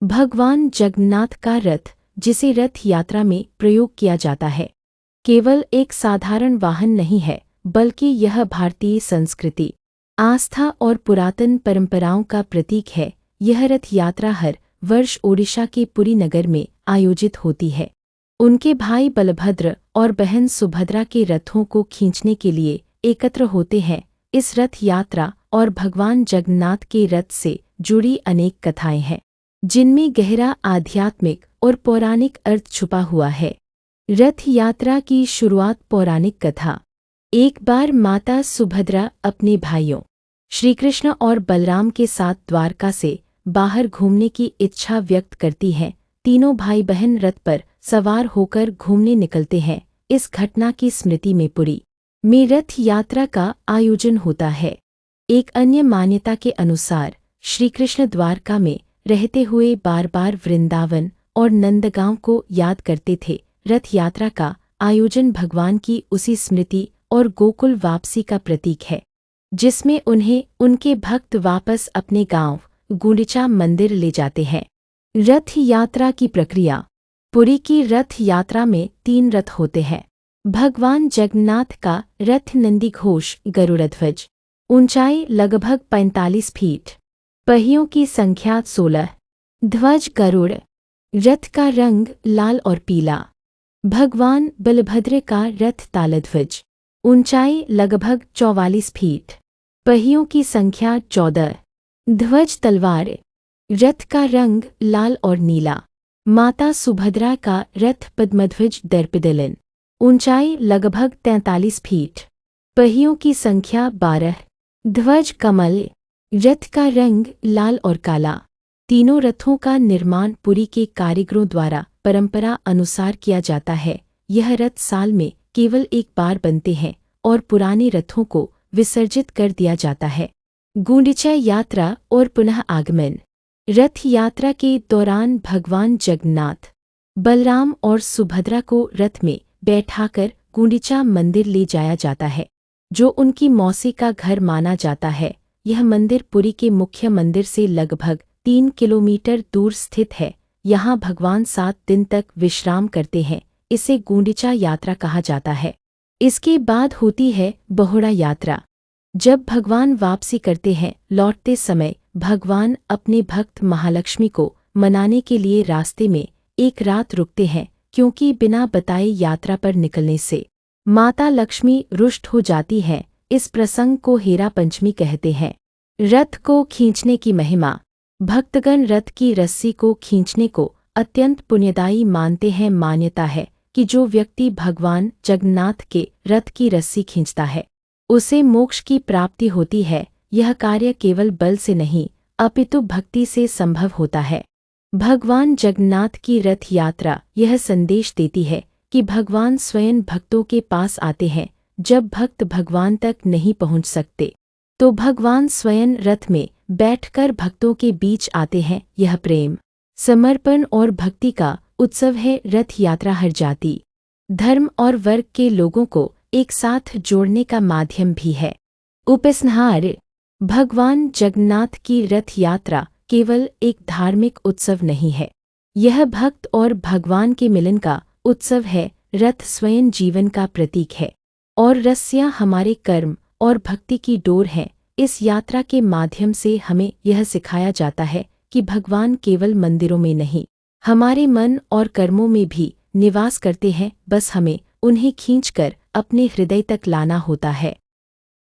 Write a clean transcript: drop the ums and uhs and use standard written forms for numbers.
भगवान जगन्नाथ का रथ, जिसे रथ यात्रा में प्रयोग किया जाता है, केवल एक साधारण वाहन नहीं है, बल्कि यह भारतीय संस्कृति, आस्था और पुरातन परंपराओं का प्रतीक है। यह रथ यात्रा हर वर्ष ओडिशा के पुरी नगर में आयोजित होती है। उनके भाई बलभद्र और बहन सुभद्रा के रथों को खींचने के लिए एकत्र होते हैं। इस रथ यात्रा और भगवान जगन्नाथ के रथ से जुड़ी अनेक कथाएं हैं, जिनमें गहरा आध्यात्मिक और पौराणिक अर्थ छुपा हुआ है। रथ यात्रा की शुरुआत। पौराणिक कथा। एक बार माता सुभद्रा अपने भाइयों श्रीकृष्ण और बलराम के साथ द्वारका से बाहर घूमने की इच्छा व्यक्त करती हैं। तीनों भाई बहन रथ पर सवार होकर घूमने निकलते हैं। इस घटना की स्मृति में पुरी में रथ यात्रा का आयोजन होता है। एक अन्य मान्यता के अनुसार श्रीकृष्ण द्वारका में रहते हुए बार बार वृंदावन और नंदगांव को याद करते थे। रथ यात्रा का आयोजन भगवान की उसी स्मृति और गोकुल वापसी का प्रतीक है, जिसमें उन्हें उनके भक्त वापस अपने गांव गुंडिचा मंदिर ले जाते हैं। रथ यात्रा की प्रक्रिया। पुरी की रथ यात्रा में 3 रथ होते हैं। भगवान जगन्नाथ का रथ नंदीघोष गरुड़ध्वज, ऊंचाई लगभग 45 फीट, पहियों की संख्या 16, ध्वज गरुड़, रथ का रंग लाल और पीला। भगवान बलभद्र का रथ तालध्वज, ऊंचाई लगभग 44 फीट, पहियों की संख्या 14, ध्वज तलवार, रथ का रंग लाल और नीला। माता सुभद्रा का रथ पद्मध्वज दर्पदलन, ऊंचाई लगभग 43 फीट, पहियों की संख्या 12, ध्वज कमल, रथ का रंग लाल और काला। तीनों रथों का निर्माण पुरी के कारीगरों द्वारा परंपरा अनुसार किया जाता है। यह रथ साल में केवल एक बार बनते हैं और पुराने रथों को विसर्जित कर दिया जाता है। गुंडिचा यात्रा और पुनः आगमन। रथ यात्रा के दौरान भगवान जगन्नाथ, बलराम और सुभद्रा को रथ में बैठाकर गुंडिचा मंदिर ले जाया जाता है, जो उनकी मौसी का घर माना जाता है। यह मंदिर पुरी के मुख्य मंदिर से लगभग 3 किलोमीटर दूर स्थित है। यहाँ भगवान 7 दिन तक विश्राम करते हैं। इसे गुंडिचा यात्रा कहा जाता है। इसके बाद होती है बहुड़ा यात्रा। जब भगवान वापसी करते हैं, लौटते समय भगवान अपने भक्त महालक्ष्मी को मनाने के लिए रास्ते में एक रात रुकते हैं, क्योंकि बिना बताए यात्रा पर निकलने से माता लक्ष्मी रुष्ट हो जाती है। इस प्रसंग को हेरा पंचमी कहते हैं। रथ को खींचने की महिमा। भक्तगण रथ की रस्सी को खींचने को अत्यंत पुण्यदायी मानते हैं। मान्यता है कि जो व्यक्ति भगवान जगन्नाथ के रथ की रस्सी खींचता है, उसे मोक्ष की प्राप्ति होती है। यह कार्य केवल बल से नहीं, अपितु भक्ति से संभव होता है। भगवान जगन्नाथ की रथ यात्रा यह संदेश देती है कि भगवान स्वयं भक्तों के पास आते हैं। जब भक्त भगवान तक नहीं पहुंच सकते, तो भगवान स्वयं रथ में बैठकर भक्तों के बीच आते हैं। यह प्रेम, समर्पण और भक्ति का उत्सव है। रथ यात्रा हर जाति, धर्म और वर्ग के लोगों को एक साथ जोड़ने का माध्यम भी है। उपसंहार। भगवान जगन्नाथ की रथ यात्रा केवल एक धार्मिक उत्सव नहीं है, यह भक्त और भगवान के मिलन का उत्सव है। रथ स्वयं जीवन का प्रतीक है और रस्सियां हमारे कर्म और भक्ति की डोर हैं। इस यात्रा के माध्यम से हमें यह सिखाया जाता है कि भगवान केवल मंदिरों में नहीं, हमारे मन और कर्मों में भी निवास करते हैं। बस हमें उन्हें खींचकर अपने हृदय तक लाना होता है।